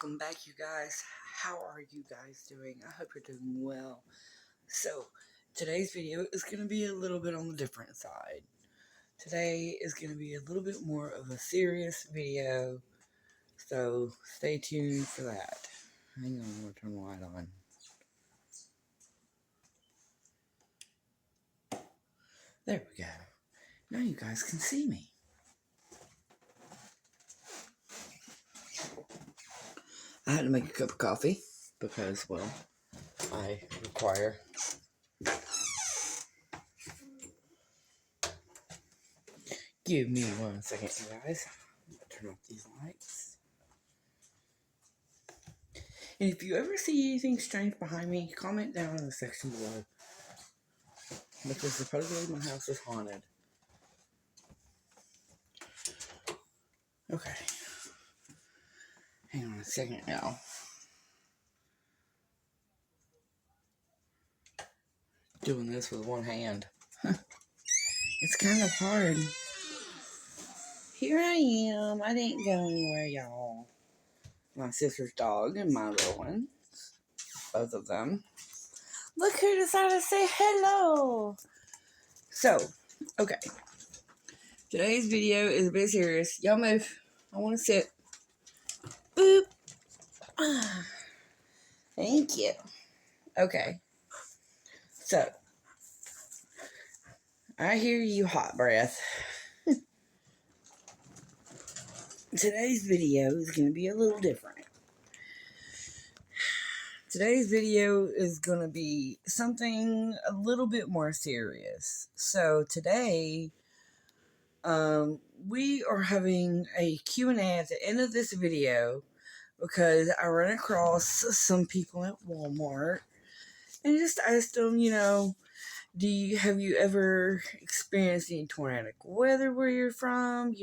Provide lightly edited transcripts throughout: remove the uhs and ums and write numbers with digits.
Welcome back, you guys. How are you guys doing? I hope you're doing well. So, today's video is going to be a little bit on the different side. Today is going to be a little bit more of a serious video, so stay tuned for that. Hang on, I'm going to turn the light on. There we go. Now you guys can see me. I had to make a cup of coffee because, well, I require. Give me 1 second, you guys. I'm going to turn off these lights. And if you ever see anything strange behind me, comment down in the section below. Because supposedly my house is haunted. Okay. Hang on a second now. Doing this with one hand. It's kind of hard. Here I am. I didn't go anywhere, y'all. My sister's dog and my little one. Both of them. Look who decided to say hello. So, okay. Today's video is a bit serious. Y'all move. I want to sit. Boop. Thank you. Okay. So, I hear you, hot breath. Today's video is going to be a little different. Today's video is going to be something a little bit more serious. So today, we are having a Q&A at the end of this video because I ran across some people at Walmart and just asked them, have you ever experienced any tornadic weather where you're from?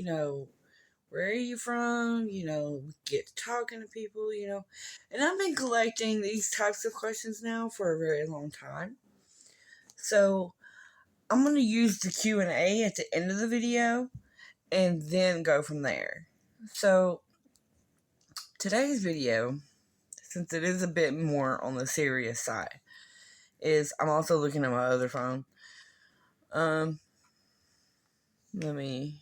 Where are you from? Get to talking to people, And I've been collecting these types of questions now for a very long time. So I'm going to use the Q&A at the end of the video and then go from there. So today's video, since it is a bit more on the serious side, is I'm also looking at my other phone. Let me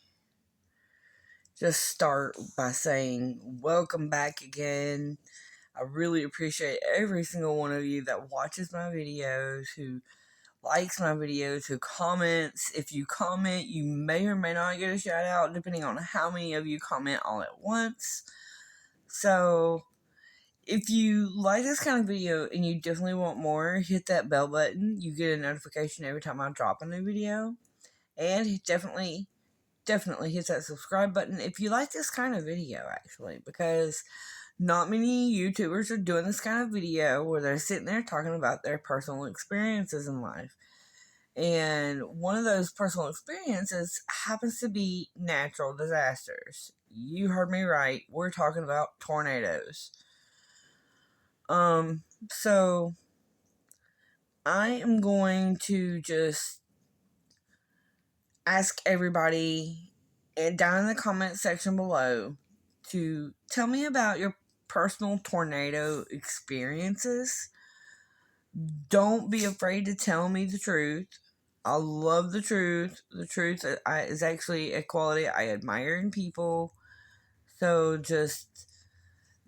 just start by saying welcome back again. I really appreciate every single one of you that watches my videos, who likes my videos, who comments. If you comment, you may or may not get a shout out depending on how many of you comment all at once. So if you like this kind of video and you definitely want more, hit that bell button. You get a notification every time I drop a new video. And definitely hit that subscribe button if you like this kind of video, actually, because not many YouTubers are doing this kind of video where they're sitting there talking about their personal experiences in life. And one of those personal experiences happens to be natural disasters. You heard me right. We're talking about tornadoes. So I am going to just ask everybody down in the comment section below to tell me about your personal tornado experiences. Don't be afraid to tell me the truth. I love the truth. The truth is actually a quality I admire in people. So this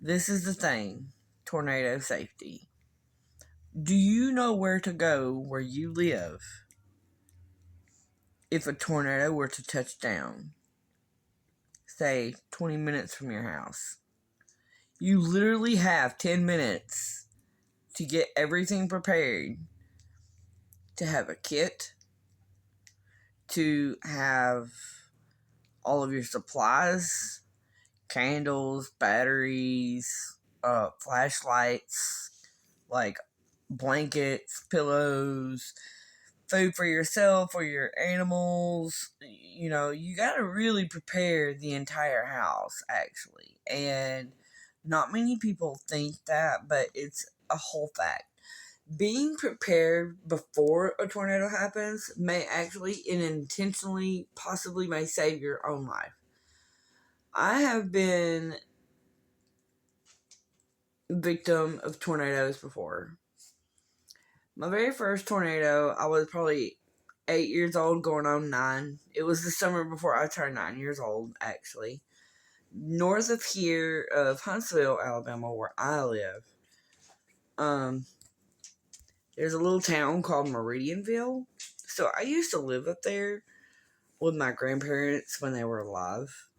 is the thing. Tornado safety. Do you know where to go where you live if a tornado were to touch down? Say 20 minutes from your house. You literally have 10 minutes to get everything prepared, to have a kit, to have all of your supplies, candles, batteries, flashlights, like blankets, pillows, food for yourself or your animals. You gotta really prepare the entire house, actually. And not many people think that, but it's a whole fact. Being prepared before a tornado happens may actually unintentionally possibly may save your own life. I have been victim of tornadoes before. My very first tornado, I was probably 8 years old, going on 9. It was the summer before I turned 9 years old, actually. North of here, of Huntsville, Alabama, where I live, um, there's a little town called Meridianville. So I used to live up there with my grandparents when they were alive.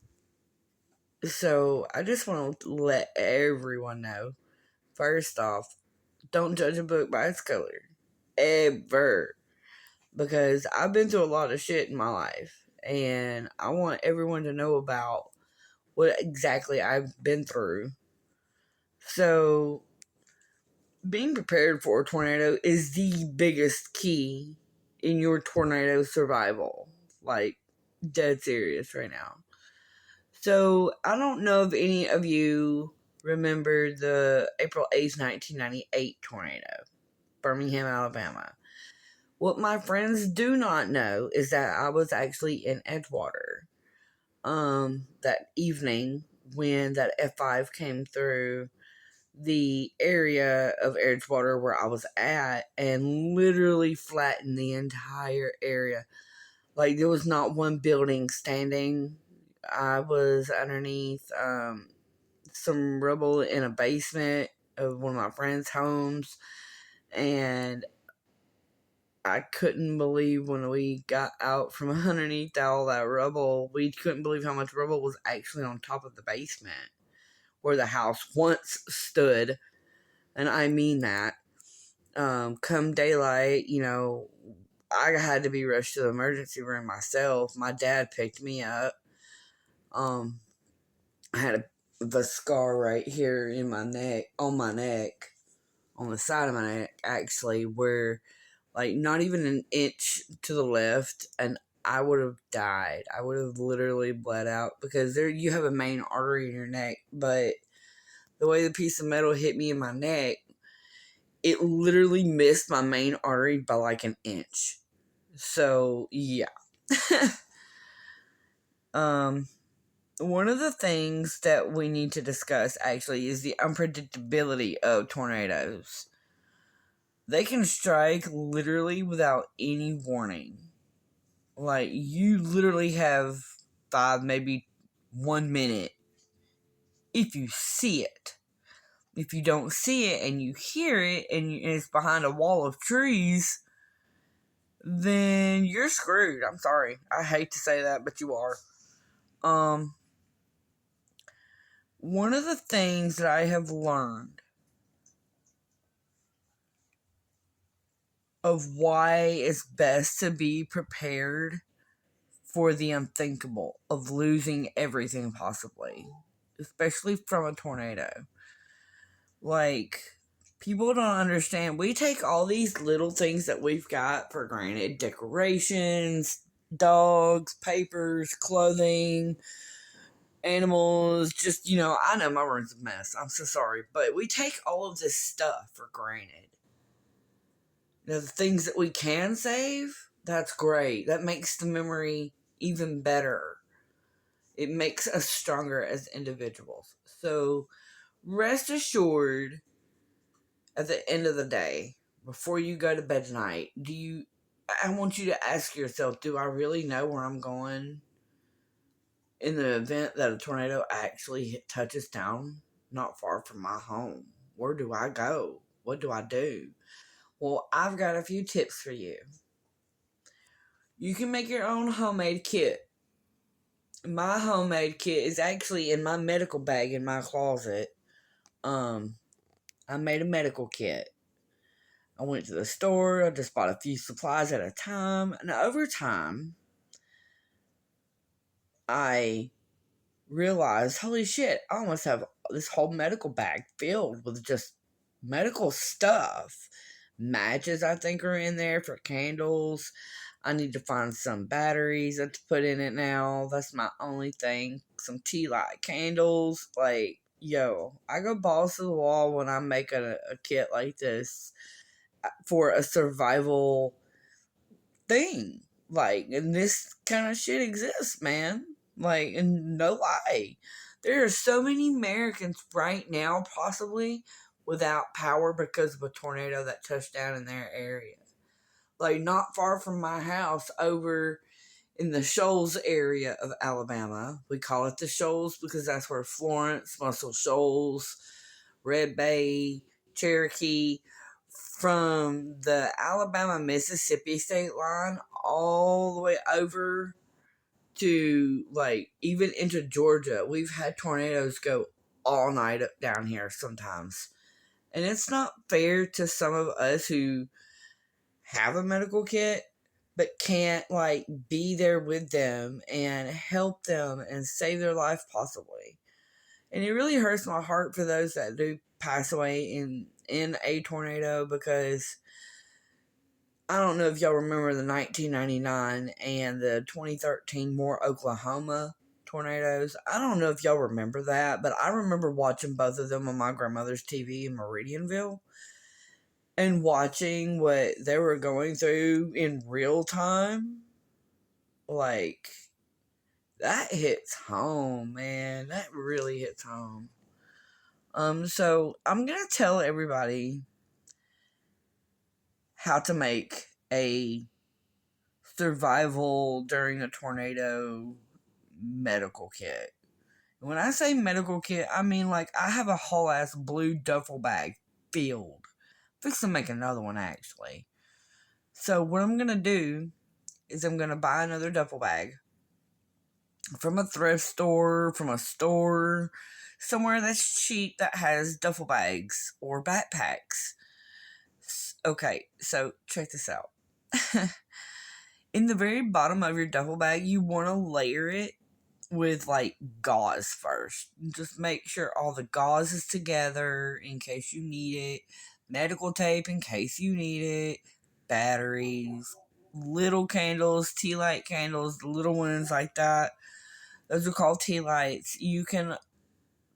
So I just want to let everyone know, first off, don't judge a book by its color. Ever. Because I've been through a lot of shit in my life. And I want everyone to know about what exactly I've been through. So, being prepared for a tornado is the biggest key in your tornado survival. Like, dead serious right now. So, I don't know if any of you remember the April 8th, 1998 tornado, Birmingham, Alabama. What my friends do not know is that I was actually in Edgewater that evening when that F5 came through the area of Edgewater where I was at and literally flattened the entire area. Like, there was not one building standing. I was underneath some rubble in a basement of one of my friends' homes, and I couldn't believe when we got out from underneath all that rubble. We couldn't believe how much rubble was actually on top of the basement where the house once stood. And I mean that. Come daylight, I had to be rushed to the emergency room myself. My dad picked me up. I had a scar right here in my neck, on the side of my neck, actually, where like not even an inch to the left, and I would have died. I would have literally bled out because there you have a main artery in your neck, but the way the piece of metal hit me in my neck, it literally missed my main artery by like an inch. So yeah. One of the things that we need to discuss actually is the unpredictability of tornadoes. They can strike literally without any warning. Like, you literally have 5, maybe 1 minute if you see it. If you don't see it and you hear it and it's behind a wall of trees, then you're screwed. I'm sorry. I hate to say that, but you are. One of the things that I have learned of why it's best to be prepared for the unthinkable of losing everything possibly, especially from a tornado. Like, people don't understand. We take all these little things that we've got for granted: decorations, dogs, papers, clothing, animals. Just, I know my room's a mess. I'm so sorry. But we take all of this stuff for granted. The things that we can save, that's great. That makes the memory even better. It makes us stronger as individuals. So, rest assured, at the end of the day, before you go to bed tonight, I want you to ask yourself, do I really know where I'm going in the event that a tornado actually touches down not far from my home? Where do I go? What do I do? Well, I've got a few tips for you. You can make your own homemade kit. My homemade kit is actually in my medical bag in my closet. I made a medical kit. I went to the store, I just bought a few supplies at a time, and over time, I realized, holy shit, I almost have this whole medical bag filled with just medical stuff. Matches, I think, are in there for candles. I need to find some batteries to put in it now. That's my only thing. Some tea light candles. Like, yo, I go balls to the wall when I make a kit like this for a survival thing. Like, and this kind of shit exists, man. Like, and no lie. There are so many Americans right now, possibly without power because of a tornado that touched down in their area. Like, not far from my house, over in the Shoals area of Alabama. We call it the Shoals because that's where Florence, Muscle Shoals, Red Bay, Cherokee, from the Alabama Mississippi state line all the way over to, like, even into Georgia. We've had tornadoes go all night up down here sometimes. And it's not fair to some of us who have a medical kit but can't, like, be there with them and help them and save their life possibly. And it really hurts my heart for those that do pass away in a tornado, because I don't know if y'all remember the 1999 and the 2013 Moore, Oklahoma tornadoes. I don't know if y'all remember that, but I remember watching both of them on my grandmother's TV in Meridianville and watching what they were going through in real time. Like, that hits home, man. That really hits home. So I'm gonna tell everybody how to make a survival during a tornado medical kit. When I say medical kit, I mean, like, I have a whole ass blue duffel bag filled. Fix to make another one, actually. So what I'm gonna do is I'm gonna buy another duffel bag from a thrift store, from a store, somewhere that's cheap that has duffel bags or backpacks. Okay, so check this out. In the very bottom of your duffel bag, you want to layer it with, like, gauze first. Just make sure all the gauze is together in case you need it, medical tape in case you need it, batteries, little candles, tea light candles, the little ones like that. Those are called tea lights. You can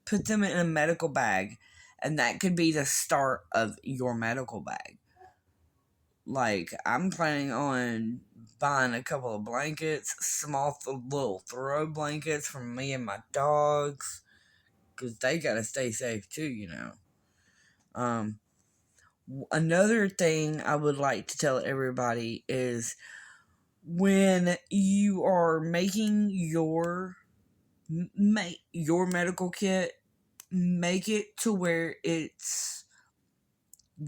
put them in a medical bag, and that could be the start of your medical bag. Like, I'm planning on buying a couple of blankets, small little throw blankets for me and my dogs, because they gotta stay safe too, you know. Another thing I would like to tell everybody is, when you are making your medical kit, make it to where it's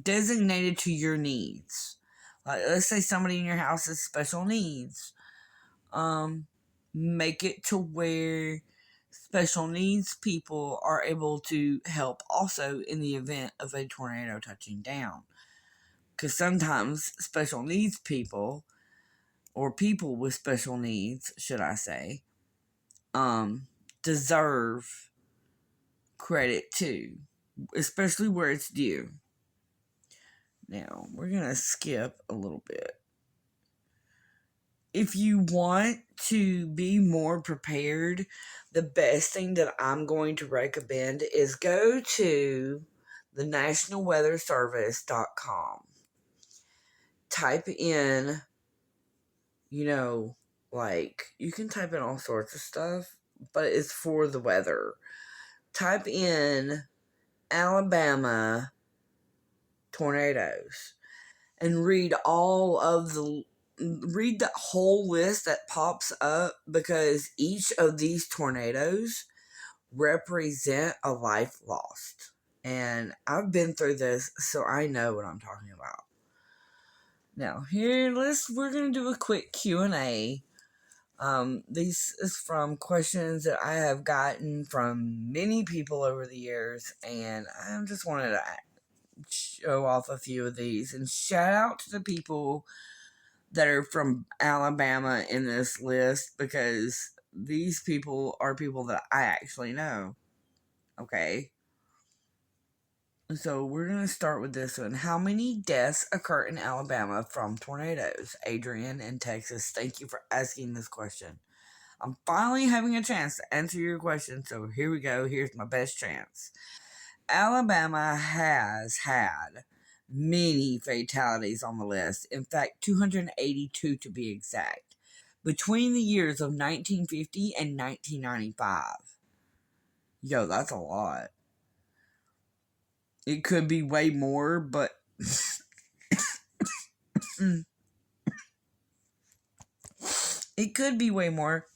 designated to your needs. Like, let's say somebody in your house has special needs. Make it to where special needs people are able to help also in the event of a tornado touching down. Because sometimes special needs people, or people with special needs, should I say, deserve credit too, especially where it's due. Now, we're going to skip a little bit. If you want to be more prepared, the best thing that I'm going to recommend is go to the nationalweatherservice.com. Type in, like, you can type in all sorts of stuff, but it's for the weather. Type in Alabama tornadoes and read the whole list that pops up, because each of these tornadoes represent a life lost. And I've been through this, so I know what I'm talking about. Now, we're going to do a quick Q&A. This is from questions that I have gotten from many people over the years, and I just wanted to show off a few of these. And shout out to the people that are from Alabama in this list, because these people are people that I actually know. Okay. So we're going to start with this one. How many deaths occur in Alabama from tornadoes? Adrian in Texas, thank you for asking this question. I'm finally having a chance to answer your question, so here we go. Here's my best chance. Alabama has had many fatalities on the list. In fact, 282 to be exact, between the years of 1950 and 1995. Yo, that's a lot. It could be way more, but it could be way more.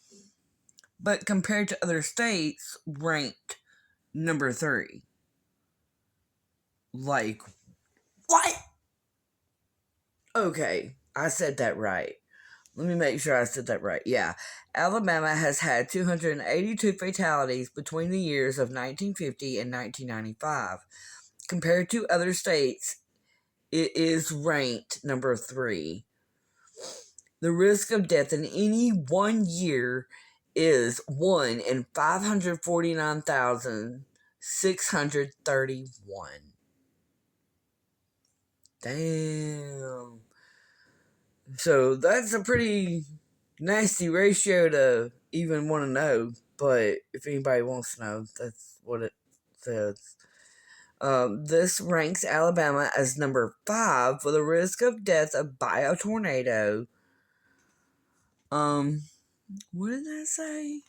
But compared to other states, ranked number 3. Like, what? Okay, I said that right. Let me make sure I said that right. Yeah. Alabama has had 282 fatalities between the years of 1950 and 1995. Compared to other states, it is ranked number 3. The risk of death in any one year is 1 in 549,631. Damn. So that's a pretty nasty ratio to even want to know. But if anybody wants to know, that's what it says. This ranks Alabama as number 5 for the risk of death by a tornado. What did that say?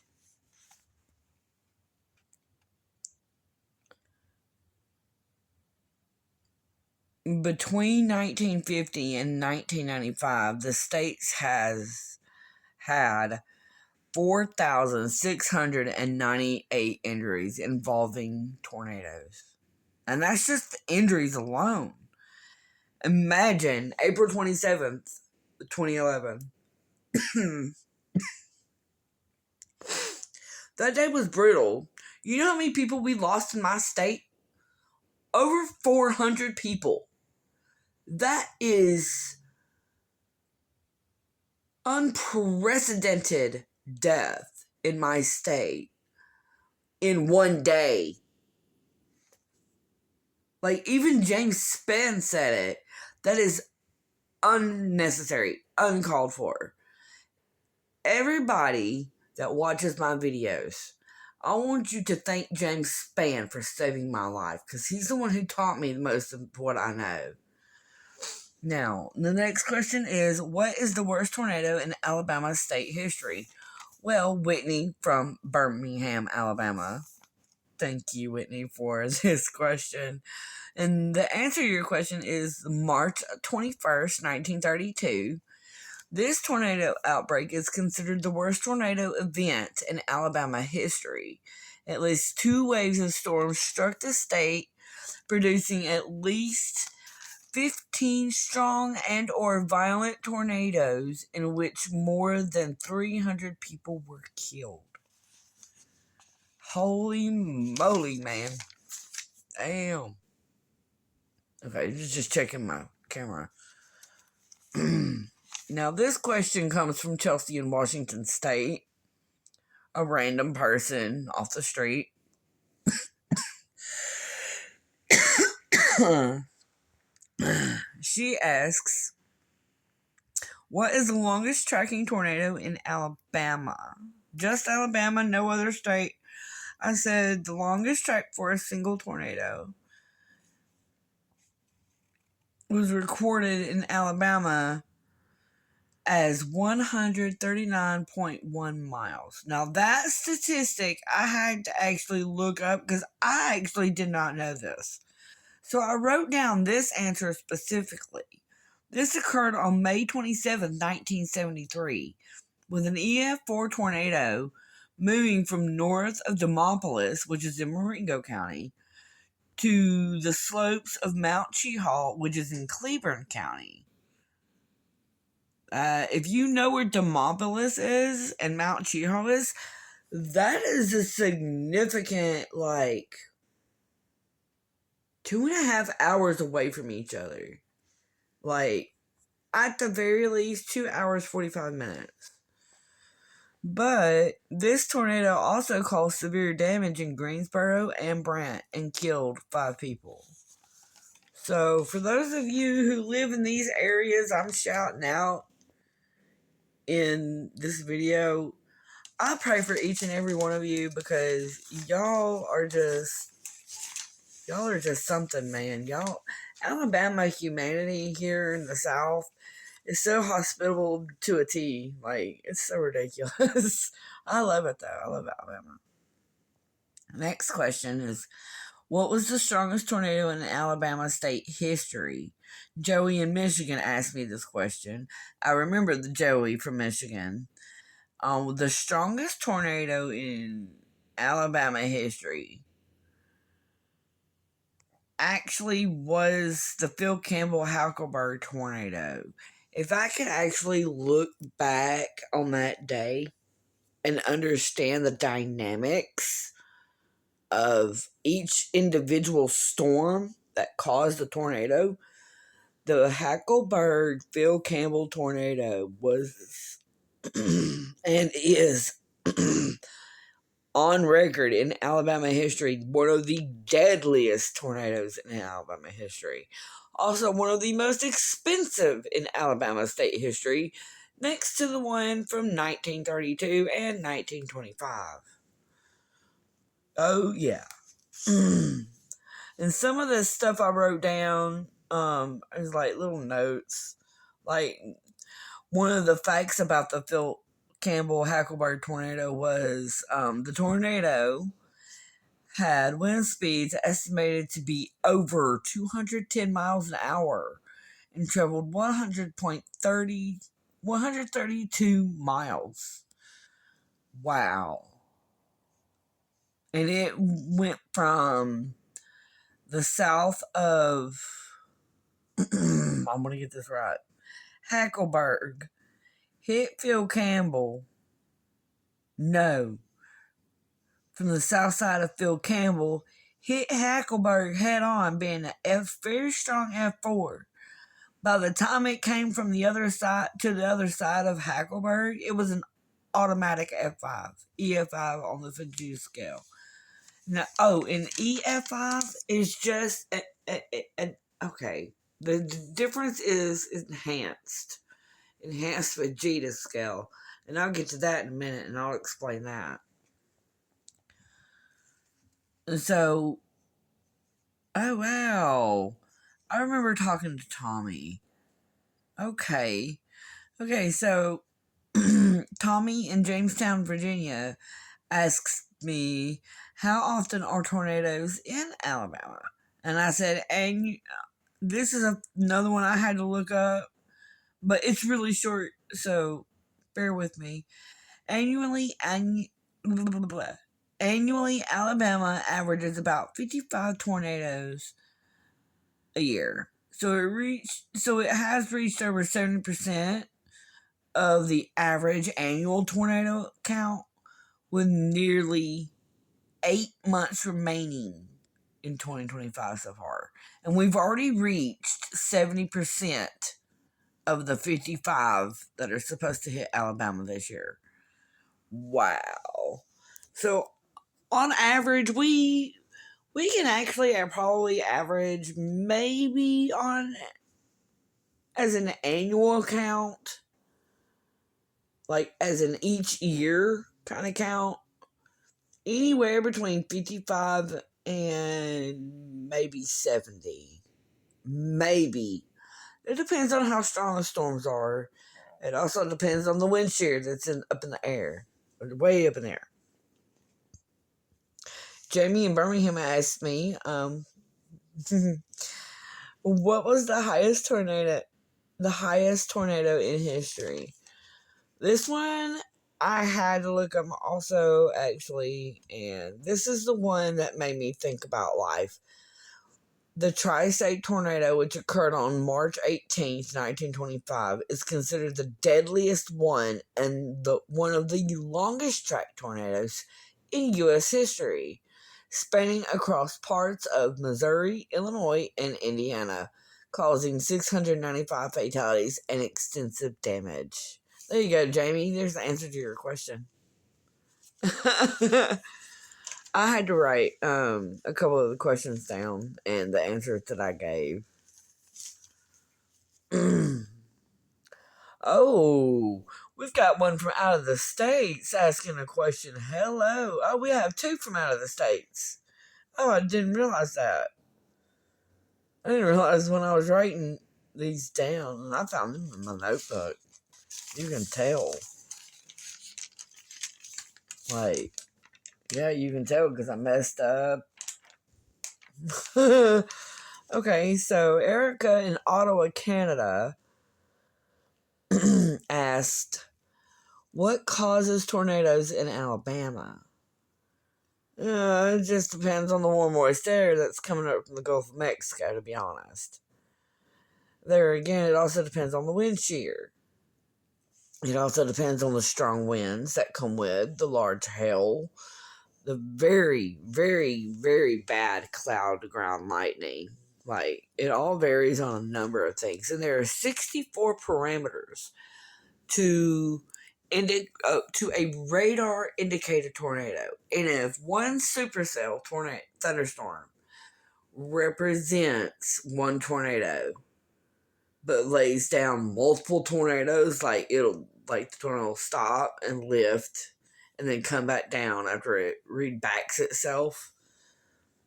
Between 1950 and 1995, the states has had 4,698 injuries involving tornadoes. And that's just the injuries alone. Imagine April 27th, 2011. That day was brutal. You know how many people we lost in my state? Over 400 people. That is unprecedented death in my state in one day. Like, even James Spann said it. That is unnecessary, uncalled for. Everybody that watches my videos, I want you to thank James Spann for saving my life, because he's the one who taught me the most of what I know. Now, the next question is, what is the worst tornado in Alabama state history? Well, Whitney from Birmingham, Alabama. Thank you, Whitney, for this question. And the answer to your question is March 21st, 1932. This tornado outbreak is considered the worst tornado event in Alabama history. At least 2 waves of storms struck the state, producing at least 15 strong and or violent tornadoes in which more than 300 people were killed. Holy moly, man. Damn. Okay, just checking my camera. Now, this question comes from Chelsea in Washington State. A random person off the street. She asks, what is the longest tracking tornado in Alabama? Just Alabama, no other state. I said the longest track for a single tornado was recorded in Alabama as 139.1 miles. Now, that statistic I had to actually look up because I actually did not know this. So I wrote down this answer specifically. This occurred on May 27, 1973, with an EF4 tornado moving from north of Demopolis, which is in Marengo County, to the slopes of Mount Cheahaw, which is in Cleburne County. If you know where Demopolis is and Mount Cheahaw is, that is a significant, 2.5 hours away from each other. At the very least, 2 hours, 45 minutes. But this tornado also caused severe damage in Greensboro and Brant and killed 5 people. So, for those of you who live in these areas I'm shouting out in this video, I pray for each and every one of you because y'all are just something, man. Alabama humanity here in the South is so hospitable to a T. It's so ridiculous. I love it, though. I love Alabama. Next question is, what was the strongest tornado in Alabama state history? Joey in Michigan asked me this question. I remember the Joey from Michigan. The strongest tornado in Alabama history actually was the Phil Campbell Huckleberry tornado. If I could actually look back on that day and understand the dynamics of each individual storm that caused the tornado, the Hackleburg Phil Campbell tornado was and is on record in Alabama history one of the deadliest tornadoes in Alabama history. Also, one of the most expensive in Alabama state history, next to the one from 1932 and 1925. Oh, yeah. And some of the stuff I wrote down is like little notes. Like, one of the facts about the Phil Campbell Huckleberry tornado was the tornado had wind speeds estimated to be over 210 miles an hour and traveled 132 miles. Wow. And it went from the south of, I'm going to get this right, Hackleburg, hit Phil Campbell. No. From the south side of Phil Campbell, hit Hackleburg head on, being a very strong F4. By the time it came from the other side to the other side of Hackleburg, it was an automatic F5, EF5 on the Fujita scale. Now, and EF5 is just okay. The difference is enhanced Fujita scale, and I'll get to that in a minute, and I'll explain that. So, oh wow, I remember talking to Tommy. Okay, so Tommy in Jamestown, Virginia asks me, how often are tornadoes in Alabama? And I said, and this is another one I had to look up, but it's really short, so bear with me. Annually, Alabama averages about 55 tornadoes a year. So it has reached over 70% of the average annual tornado count, with nearly 8 months remaining in 2025 so far. And we've already reached 70% of the 55 that are supposed to hit Alabama this year. Wow. So on average, we can actually probably average maybe on as an annual count, like as in each year kind of count, anywhere between 55 and maybe 70. Maybe. It depends on how strong the storms are. It also depends on the wind shear that's up in the air, or way up in the air. Jamie in Birmingham asked me, what was the highest tornado in history? This one I had to look up also, actually, and this is the one that made me think about life. The Tri-State tornado, which occurred on March 18th, 1925, is considered the deadliest one and one of the longest track tornadoes in U.S. history, spanning across parts of Missouri, Illinois, and Indiana, causing 695 fatalities and extensive damage. There you go, Jamie. There's the answer to your question. I had to write a couple of the questions down and the answers that I gave. Oh, we've got one from out of the States asking a question. Hello. Oh, we have two from out of the States. Oh, I didn't realize that. I didn't realize when I was writing these down, and I found them in my notebook. You can tell. Like, Yeah, you can tell because I messed up. Okay, so Erica in Ottawa, Canada asked, what causes tornadoes in Alabama? It just depends on the warm, moist air that's coming up from the Gulf of Mexico, to be honest. There again, it also depends on the wind shear. It also depends on the strong winds that come with the large hail, the very, very, very bad cloud to ground lightning. Like, it all varies on a number of things. And there are 64 parameters to to a radar indicated tornado. And if one supercell thunderstorm represents one tornado, but lays down multiple tornadoes, like the tornado will stop and lift and then come back down after it rebacks itself.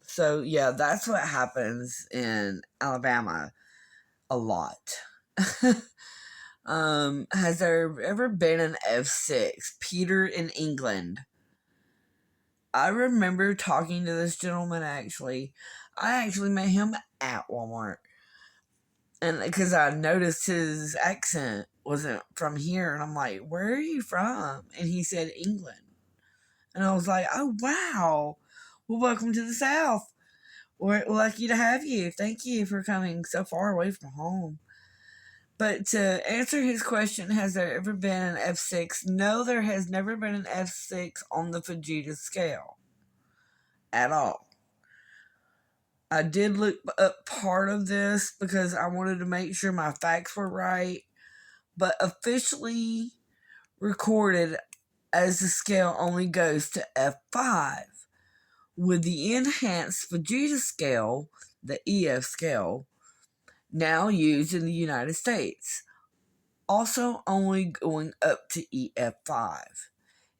So yeah, that's what happens in Alabama a lot. Has there ever been an F6? Peter in England. I remember talking to this gentleman actually. I actually met him at Walmart. And because I noticed his accent wasn't from here, and I'm like, where are you from? And he said, England. And I was like, oh, wow. Well, welcome to the South. We're lucky to have you. Thank you for coming so far away from home. But to answer his question, has there ever been an F6? No, there has never been an F6 on the Fujita scale at all. I did look up part of this because I wanted to make sure my facts were right, but officially recorded as the scale only goes to F5. With the enhanced Fujita scale, the EF scale, now used in the United States, also only going up to EF5.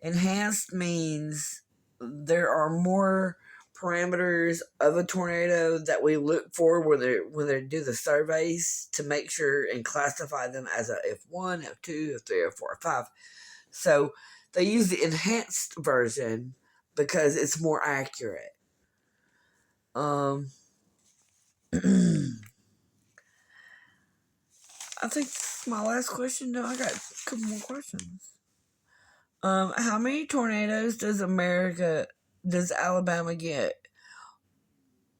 Enhanced means there are more parameters of a tornado that we look for when they do the surveys to make sure and classify them as a F1, F2, F3, F4, F5. So they use the enhanced version because it's more accurate. I think this is my last question. No, I got a couple more questions. How many tornadoes does Alabama get?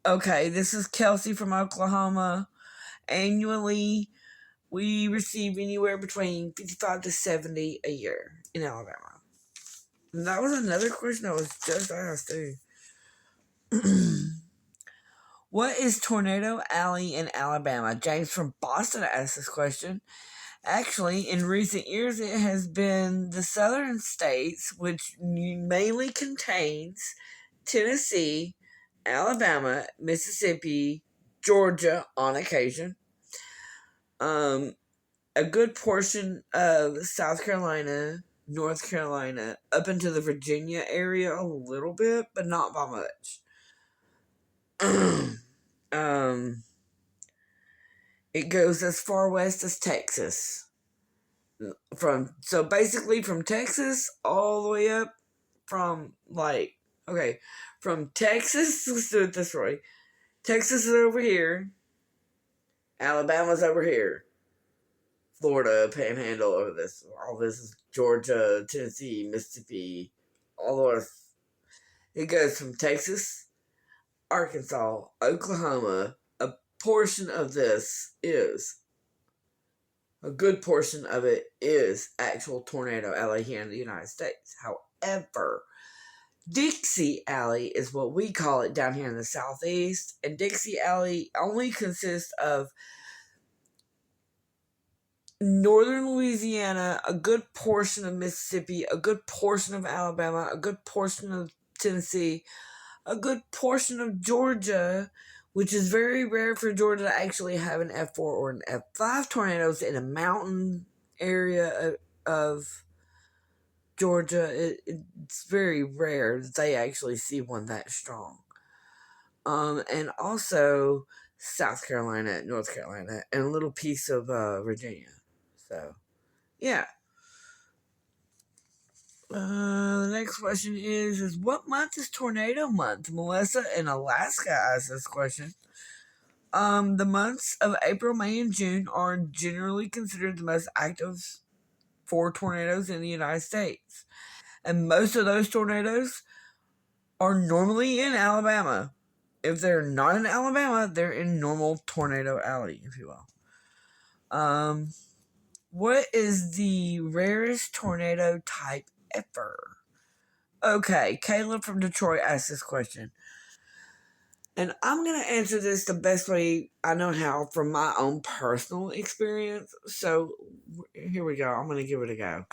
Okay, this is Kelsey from Oklahoma. Annually, we receive anywhere between 55 to 70 a year in Alabama. And that was another question I was just asked, too. What is Tornado Alley in Alabama? James from Boston asked this question. Actually, in recent years, it has been the southern states, which mainly contains Tennessee, Alabama, Mississippi, Georgia on occasion, a good portion of South Carolina, North Carolina, up into the Virginia area a little bit, but not by much. It goes as far west as Texas. So basically from Texas all the way up from from Texas, let's do it this way. Texas is over here, Alabama's over here, Florida, Panhandle over this. All this is Georgia, Tennessee, Mississippi, all the way. It goes from Texas, Arkansas, Oklahoma. A portion of this is a good portion of it is actual Tornado Alley here in the United States. However, Dixie Alley is what we call it down here in the Southeast, and Dixie Alley only consists of northern Louisiana, a good portion of Mississippi, a good portion of Alabama, a good portion of Tennessee, a good portion of Georgia, which is very rare for Georgia to actually have an F4 or an F5 tornadoes in a mountain area of Georgia. It's very rare that they actually see one that strong. And also South Carolina, North Carolina, and a little piece of Virginia. So, yeah. The next question is what month is tornado month? Melissa in Alaska asked this question. The months of April, May, and June are generally considered the most active for tornadoes in the United States. And most of those tornadoes are normally in Alabama. If they're not in Alabama, they're in normal Tornado Alley, if you will. What is the rarest tornado type ever? Okay, Caleb from Detroit asked this question. And I'm going to answer this the best way I know how from my own personal experience. So here we go. I'm going to give it a go.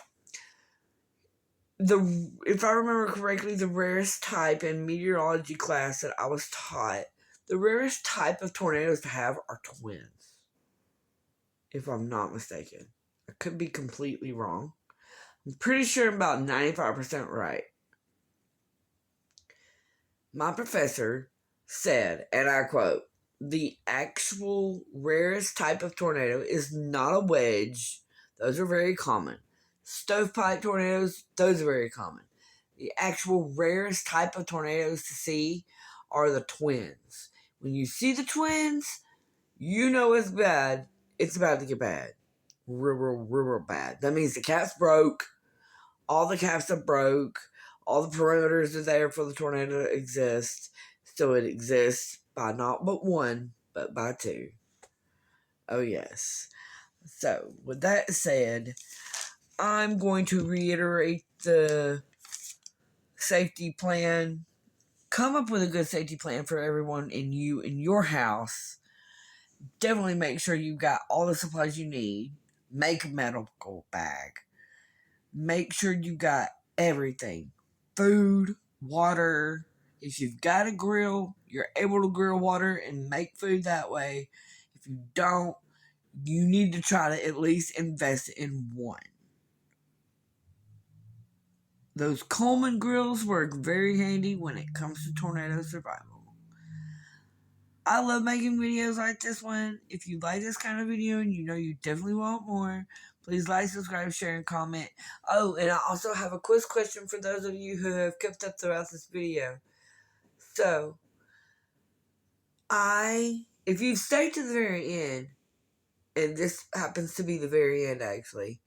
If I remember correctly, the rarest type in meteorology class that I was taught, the rarest type of tornadoes to have are twins. If I'm not mistaken. I could be completely wrong. I'm pretty sure I'm about 95% right. My professor said, and I quote, the actual rarest type of tornado is not a wedge. Those are very common. Stovepipe tornadoes, those are very common. The actual rarest type of tornadoes to see are the twins. When you see the twins, you know it's bad. It's about to get bad. Real bad. That means the caps broke. All the caps are broke. All the perimeters are there for the tornado to exist. So it exists by not but one, but by two. Oh, yes. So, with that said, I'm going to reiterate the safety plan. Come up with a good safety plan for everyone in your house. Definitely make sure you've got all the supplies you need. Make a medical bag. Make sure you got everything. Food, water. If you've got a grill, you're able to grill water and make food that way. If you don't, you need to try to at least invest in one. Those Coleman grills work very handy when it comes to tornado survival. I love making videos like this one. If you like this kind of video and you know you definitely want more, please like, subscribe, share, and comment. Oh, and I also have a quiz question for those of you who have kept up throughout this video. So, if you've stayed to the very end, and this happens to be the very end actually,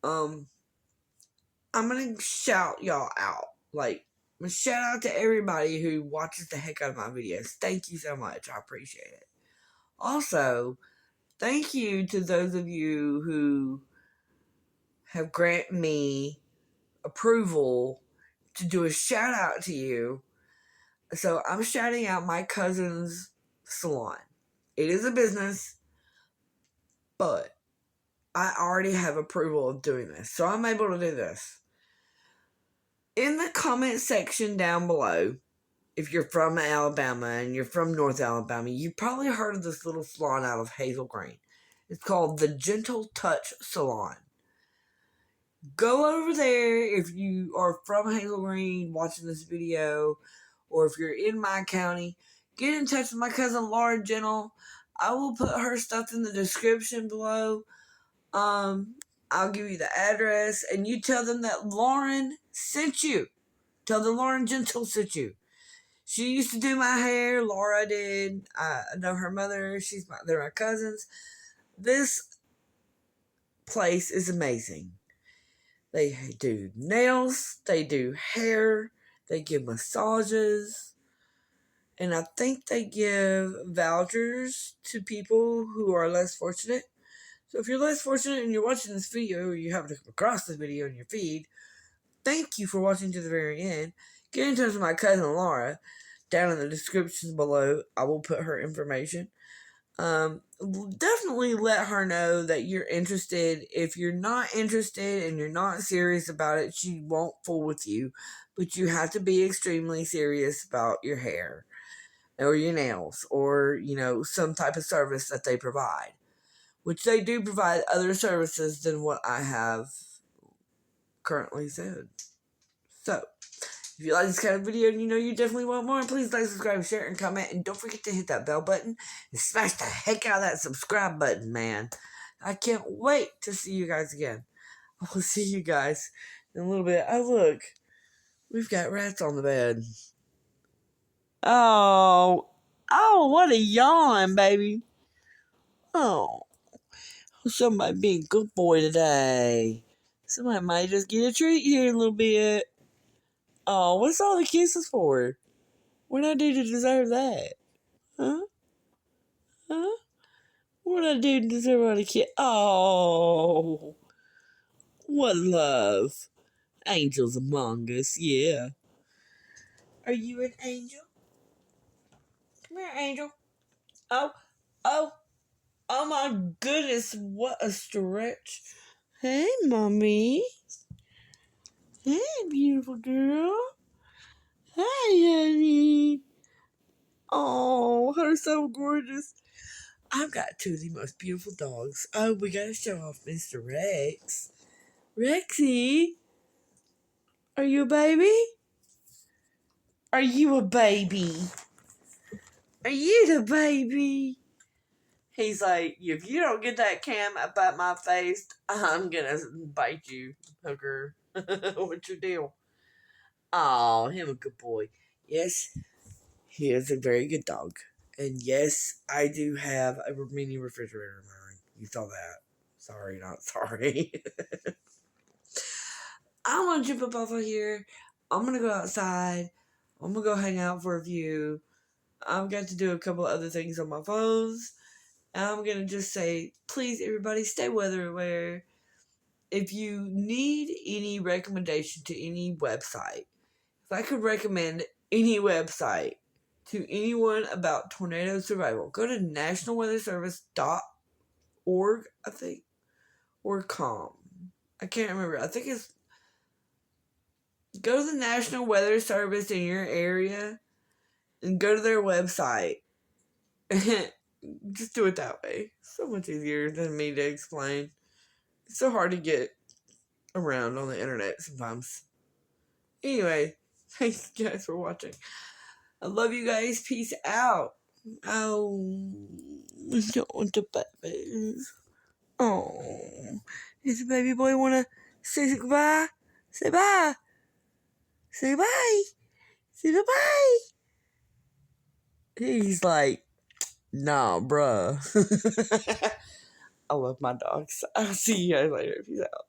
I'm gonna shout y'all out. Like, I'm gonna shout out to everybody who watches the heck out of my videos. Thank you so much. I appreciate it. Also, thank you to those of you who have granted me approval to do a shout out to you. So I'm shouting out my cousin's salon. It is a business, but I already have approval of doing this. So I'm able to do this. In the comment section down below, if you're from Alabama and you're from North Alabama, you've probably heard of this little salon out of Hazel Green. It's called the Gentle Touch Salon. Go over there if you are from Hazel Green watching this video, or if you're in my county. Get in touch with my cousin Laura Gentle. I will put her stuff in the description below. I'll give you the address, and you tell them that Lauren sent you. Tell them Lauren Gentle sent you. She used to do my hair. Laura did. I know her mother. They're my cousins. This place is amazing. They do nails. They do hair. They give massages. And I think they give vouchers to people who are less fortunate. So if you're less fortunate and you're watching this video, or you happen to come across this video in your feed, thank you for watching to the very end. Get in touch with my cousin Laura. Down in the description below, I will put her information. Definitely let her know that you're interested. If you're not interested and you're not serious about it, she won't fool with you. But you have to be extremely serious about your hair or your nails, or, some type of service that they provide. Which they do provide other services than what I have currently said. So, if you like this kind of video and you know you definitely want more, please like, subscribe, share, and comment. And don't forget to hit that bell button and smash the heck out of that subscribe button, man. I can't wait to see you guys again. I will see you guys in a little bit. Oh, look. We've got rats on the bed. Oh. Oh, what a yawn, baby. Oh. Somebody be a good boy today. Somebody might just get a treat here in a little bit. Oh, what's all the kisses for? What did I do to deserve that? Huh? Huh? What did I do to deserve all the kiss? Oh. What love. Angels among us, yeah. Are you an angel? Come here, angel. Oh, oh, oh my goodness, what a stretch. Hey, mommy. Hey, beautiful girl. Hi, honey. Oh, her so gorgeous. I've got two of the most beautiful dogs. Oh, we gotta show off Mr. Rex. Rexy, are you a baby? Are you a baby? Are you the baby? He's like, if you don't get that cam up at my face, I'm gonna bite you, hooker. What's your deal? Oh, him a good boy. Yes, he is a very good dog. And yes, I do have a mini refrigerator in mine. You saw that. Sorry, not sorry. I want to jump up off of here. I'm going to go outside. I'm going to go hang out for a few. I've got to do a couple other things on my phones. And I'm going to just say, please, everybody, stay weather aware. If you need any recommendation to any website, if I could recommend any website to anyone about tornado survival, go to nationalweatherservice.org, I think, or com. I can't remember. I think it's go to the National Weather Service in your area and go to their website. Just do it that way. So much easier than me to explain. It's so hard to get around on the internet sometimes. Anyway, thanks guys for watching. I love you guys. Peace out. Oh, I don't want the babies. Oh, does the baby boy want to say goodbye? Say bye. Say bye. Say goodbye. He's like, nah, bruh. I love my dogs. I'll see you guys later. Peace out.